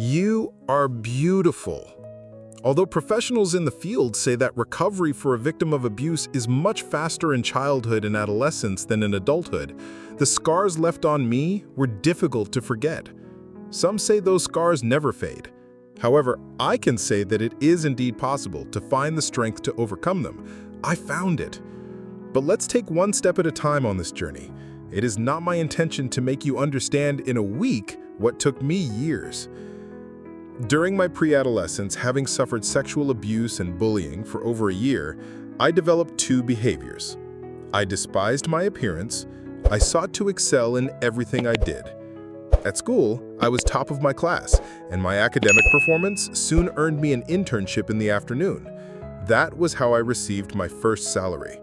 You are beautiful. Although professionals in the field say that recovery for a victim of abuse is much faster in childhood and adolescence than in adulthood, the scars left on me were difficult to forget. Some say those scars never fade. However, I can say that it is indeed possible to find the strength to overcome them. I found it. But let's take one step at a time on this journey. It is not my intention to make you understand in a week what took me years. During my pre-adolescence, having suffered sexual abuse and bullying for over a year, I developed two behaviors. I despised my appearance. I sought to excel in everything I did. At school, I was top of my class, and my academic performance soon earned me an internship in the afternoon. That was how I received my first salary.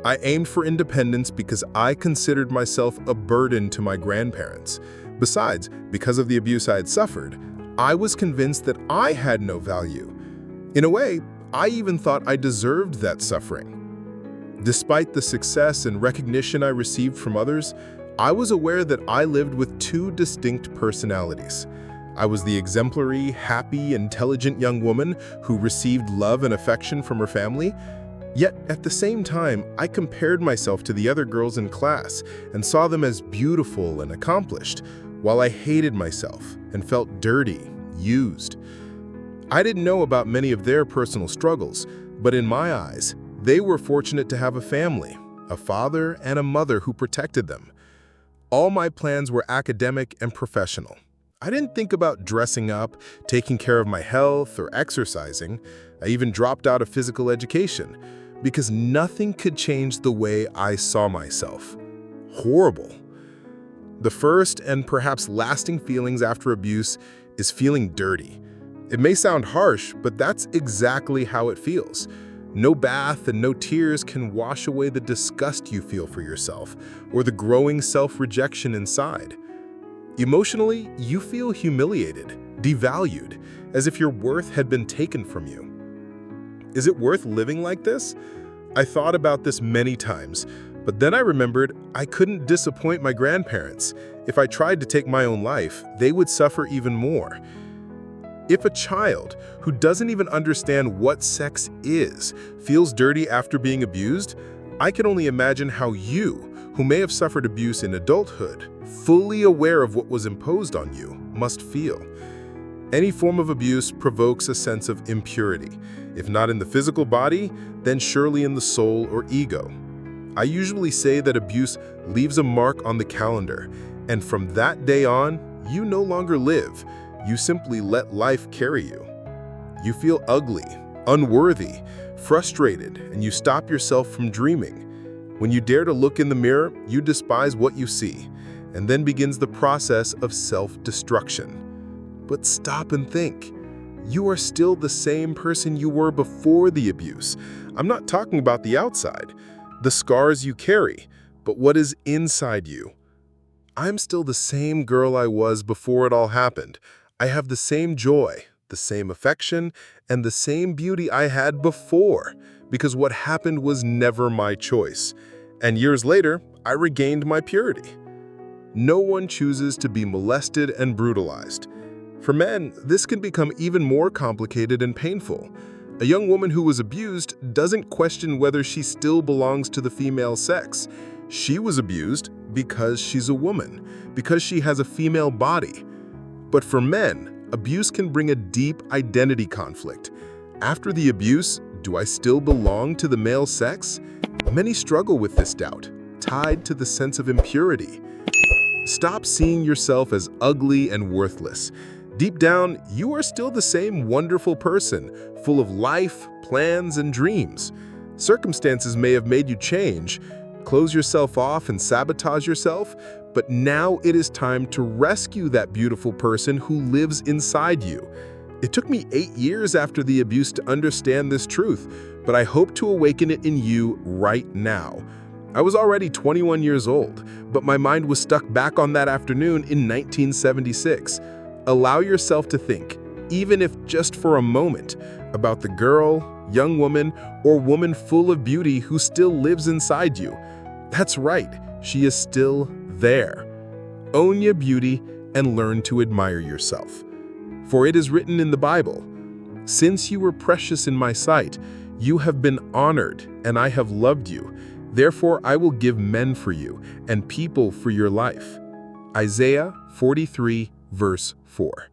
I aimed for independence because I considered myself a burden to my grandparents. Besides, because of the abuse I had suffered, I was convinced that I had no value. In a way, I even thought I deserved that suffering. Despite the success and recognition I received from others, I was aware that I lived with two distinct personalities. I was the exemplary, happy, intelligent young woman who received love and affection from her family. Yet, at the same time, I compared myself to the other girls in class and saw them as beautiful and accomplished, while I hated myself and felt dirty, used. I didn't know about many of their personal struggles, but in my eyes, they were fortunate to have a family, a father and a mother who protected them. All my plans were academic and professional. I didn't think about dressing up, taking care of my health, or exercising. I even dropped out of physical education because nothing could change the way I saw myself. Horrible. The first and perhaps lasting feelings after abuse is feeling dirty. It may sound harsh, but that's exactly how it feels. No bath and no tears can wash away the disgust you feel for yourself or the growing self-rejection inside. Emotionally, you feel humiliated, devalued, as if your worth had been taken from you. Is it worth living like this? I thought about this many times, but then I remembered I couldn't disappoint my grandparents. If I tried to take my own life, they would suffer even more. If a child who doesn't even understand what sex is feels dirty after being abused, I can only imagine how you, who may have suffered abuse in adulthood, fully aware of what was imposed on you, must feel. Any form of abuse provokes a sense of impurity. If not in the physical body, then surely in the soul or ego. I usually say that abuse leaves a mark on the calendar, and from that day on, you no longer live. You simply let life carry you. You feel ugly, unworthy, frustrated, and you stop yourself from dreaming. When you dare to look in the mirror, you despise what you see, and then begins the process of self-destruction. But stop and think. You are still the same person you were before the abuse. I'm not talking about the outside, the scars you carry, but what is inside you. I'm still the same girl I was before it all happened. I have the same joy, the same affection, and the same beauty I had before, because what happened was never my choice. And years later, I regained my purity. No one chooses to be molested and brutalized. For men, this can become even more complicated and painful. A young woman who was abused doesn't question whether she still belongs to the female sex. She was abused because she's a woman, because she has a female body. But for men, abuse can bring a deep identity conflict. After the abuse, do I still belong to the male sex? Many struggle with this doubt, tied to the sense of impurity. Stop seeing yourself as ugly and worthless. Deep down, you are still the same wonderful person, full of life, plans, and dreams. Circumstances may have made you change, close yourself off and sabotage yourself, but now it is time to rescue that beautiful person who lives inside you. It took me 8 years after the abuse to understand this truth, but I hope to awaken it in you right now. I was already 21 years old, but my mind was stuck back on that afternoon in 1976. Allow yourself to think, even if just for a moment, about the girl, young woman, or woman full of beauty who still lives inside you. That's right, she is still there. Own your beauty and learn to admire yourself. For it is written in the Bible, "Since you were precious in my sight, you have been honored, and I have loved you. Therefore I will give men for you, and people for your life." Isaiah 43, verse 4.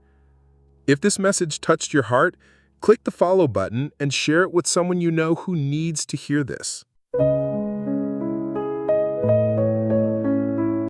If this message touched your heart, click the follow button and share it with someone you know who needs to hear this.